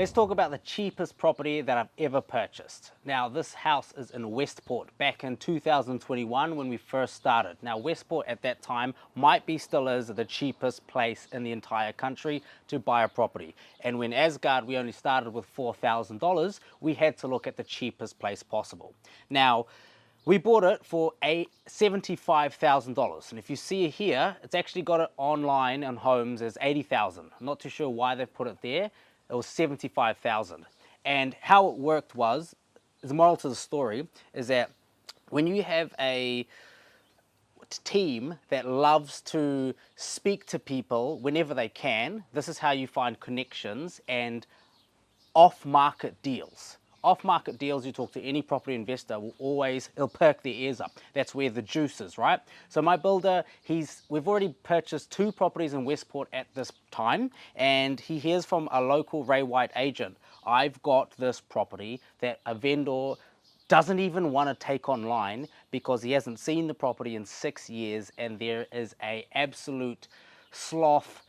Let's talk about the cheapest property that I've ever purchased. Now, this house is in Westport back in 2021 when we first started. Now, Westport at that time might be still is the cheapest place in the entire country to buy a property. And when Asgard, we only started with $4,000, we had to look at the cheapest place possible. Now, we bought it for $75,000. And if you see here, it's actually got it online on Homes as $80,000. I'm not too sure why they've put it there. It was $75,000. And how it worked was, the moral to the story is that when you have a team that loves to speak to people whenever they can, this is how you find connections and off-market deals. Off-market deals, you talk to any property investor, it'll perk their ears up. That's where the juice is, right? So my builder, we've already purchased 2 properties in Westport at this time, and he hears from a local Ray White agent, I've got this property that a vendor doesn't even want to take online because he hasn't seen the property in 6 years, and there is a absolute sloth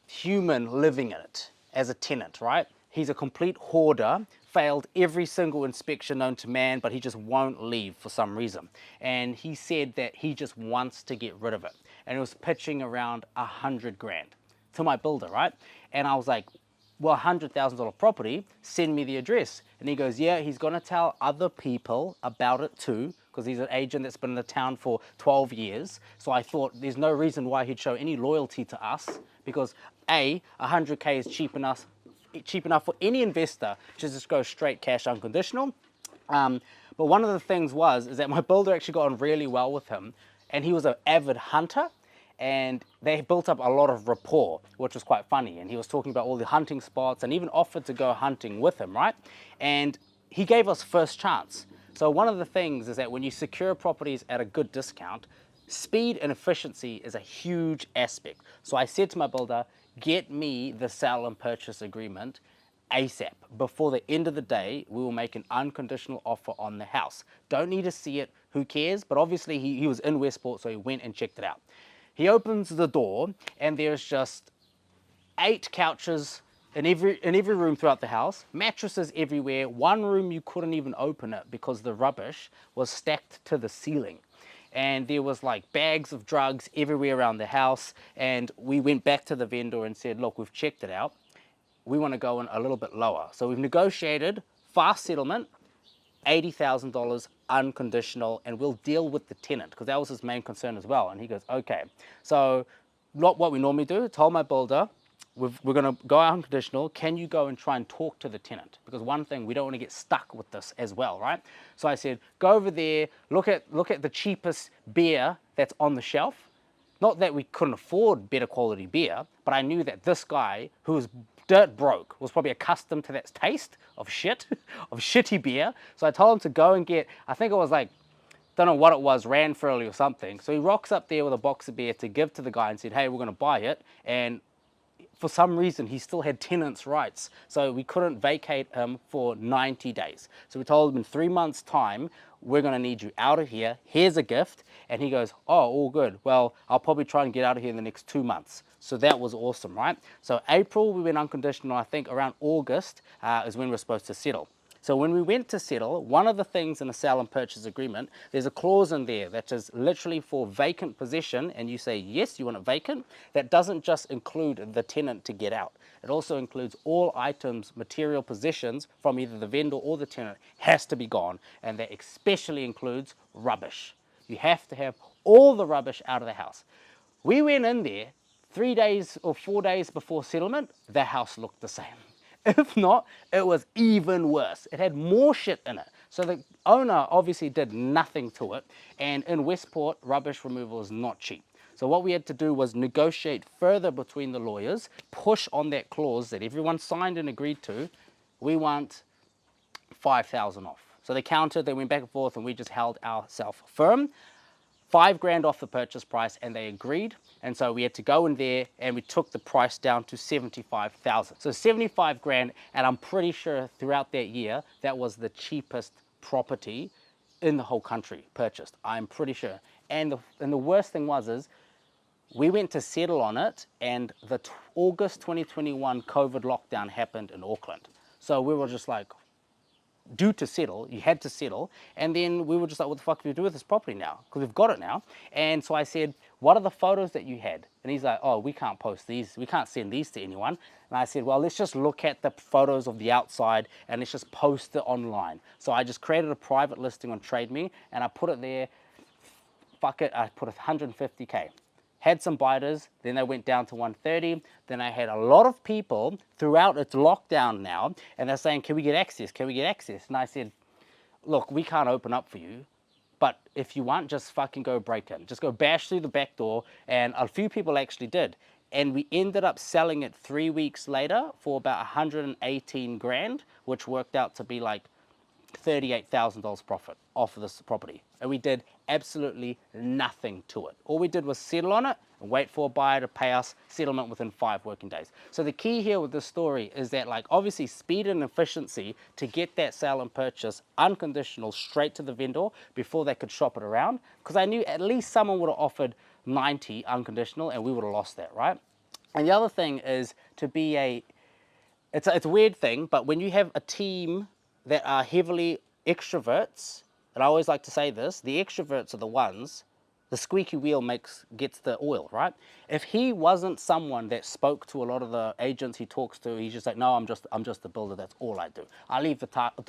human living in it as a tenant, right? He's a complete hoarder, failed every single inspection known to man, but he just won't leave for some reason. And he said that he just wants to get rid of it. And it was pitching around 100 grand to my builder, right? And I was like, well, $100,000 property, send me the address. And he goes, yeah, he's gonna tell other people about it too, because he's an agent that's been in the town for 12 years. So I thought there's no reason why he'd show any loyalty to us, because A, 100K is cheap enough for any investor to just go straight cash unconditional. But one of the things is that my builder actually got on really well with him, and he was an avid hunter, and they built up a lot of rapport, which was quite funny. And he was talking about all the hunting spots and even offered to go hunting with him, right? And he gave us first chance. So one of the things is that when you secure properties at a good discount, speed and efficiency is a huge aspect. So I said to my builder, get me the sale and purchase agreement ASAP. Before the end of the day, we will make an unconditional offer on the house. Don't need to see it, who cares? But obviously he was in Westport, so he went and checked it out. He opens the door and there's just 8 couches in every room throughout the house, mattresses everywhere. One room you couldn't even open it because the rubbish was stacked to the ceiling. And there was like bags of drugs everywhere around the house. And we went back to the vendor and said, look, we've checked it out. We want to go in a little bit lower. So we've negotiated fast settlement, $80,000 unconditional, and we'll deal with the tenant, because that was his main concern as well. And he goes, okay. So what we normally do, told my builder, we're going to go unconditional. Can you go and try and talk to the tenant? Because one thing, we don't want to get stuck with this as well, right? So I said, go over there, look at the cheapest beer that's on the shelf. Not that we couldn't afford better quality beer, but I knew that this guy, who was dirt broke, was probably accustomed to that taste of shit, of shitty beer. So I told him to go and get, I think it was like, don't know what it was, Ranfurly or something. So he rocks up there with a box of beer to give to the guy and said, hey, we're going to buy it. And for some reason, he still had tenants' rights. So we couldn't vacate him for 90 days. So we told him in 3 months' time, we're going to need you out of here. Here's a gift. And he goes, oh, all good. Well, I'll probably try and get out of here in the next 2 months. So that was awesome, right? So April, we went unconditional. I think around August is when we're supposed to settle. So when we went to settle, one of the things in a sale and purchase agreement, there's a clause in there that is literally for vacant possession, and you say, yes, you want it vacant. That doesn't just include the tenant to get out. It also includes all items, material possessions from either the vendor or the tenant has to be gone, and that especially includes rubbish. You have to have all the rubbish out of the house. We went in there 3 days or 4 days before settlement, the house looked the same. If not, it was even worse. It had more shit in it. So the owner obviously did nothing to it. And in Westport, rubbish removal is not cheap. So what we had to do was negotiate further between the lawyers, push on that clause that everyone signed and agreed to. We want 5,000 off. So they countered, they went back and forth, and we just held ourselves firm. 5 grand off the purchase price, and they agreed. And so we had to go in there and we took the price down to 75,000. So 75 grand, and I'm pretty sure throughout that year, that was the cheapest property in the whole country purchased. I'm pretty sure. And the worst thing is we went to settle on it, and the August 2021 COVID lockdown happened in Auckland. So we were just like, due to settle, you had to settle. And then we were just like, what the fuck do we do with this property now? Because we've got it now. And so I said, what are the photos that you had? And he's like, oh, we can't post these. We can't send these to anyone. And I said, well, let's just look at the photos of the outside and let's just post it online. So I just created a private listing on Trade Me and I put it there. Fuck it, I put 150K. Had some biters, then they went down to 130. Then I had a lot of people throughout, it's lockdown now, and they're saying, can we get access? Can we get access? And I said, look, we can't open up for you, but if you want, just fucking go break in. Just go bash through the back door. And a few people actually did. And we ended up selling it 3 weeks later for about 118 grand, which worked out to be like $38,000 profit off of this property. And we did absolutely nothing to it. All we did was settle on it and wait for a buyer to pay us settlement within 5 working days. So the key here with this story is that, like, obviously speed and efficiency to get that sale and purchase unconditional straight to the vendor before they could shop it around. Because I knew at least someone would have offered 90 unconditional and we would have lost that, right? And the other thing is to be it's a weird thing, but when you have a team that are heavily extroverts, and I always like to say this, the extroverts are the ones, the squeaky wheel gets the oil, right? If he wasn't someone that spoke to a lot of the agents he talks to, he's just like, no, I'm just a builder, that's all I do. I leave the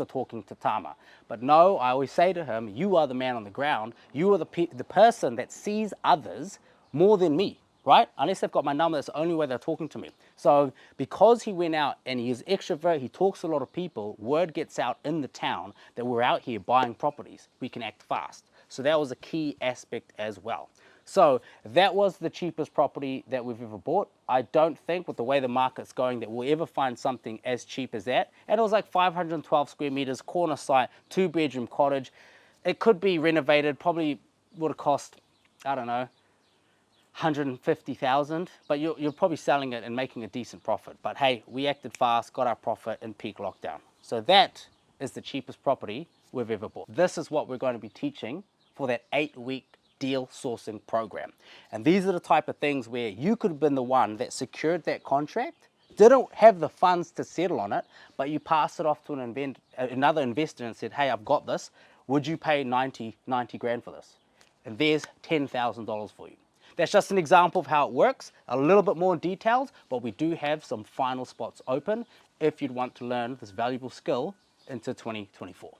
talking to Tama. But no, I always say to him, you are the man on the ground, you are the person that sees others more than me, right? Unless they've got my number, that's the only way they're talking to me. So because he went out and he is extrovert, he talks to a lot of people, word gets out in the town that we're out here buying properties. We can act fast. So that was a key aspect as well. So that was the cheapest property that we've ever bought. I don't think with the way the market's going that we'll ever find something as cheap as that. And it was like 512 square meters, corner site, 2-bedroom cottage. It could be renovated, probably would have cost, I don't know, 150,000, but you're probably selling it and making a decent profit. But hey, we acted fast, got our profit in peak lockdown. So that is the cheapest property we've ever bought. This is what we're going to be teaching for that 8-week deal sourcing program. And these are the type of things where you could have been the one that secured that contract, didn't have the funds to settle on it, but you passed it off to another investor and said, hey, I've got this. Would you pay 90 grand for this? And there's $10,000 for you. That's just an example of how it works, a little bit more detailed, but we do have some final spots open if you'd want to learn this valuable skill into 2024.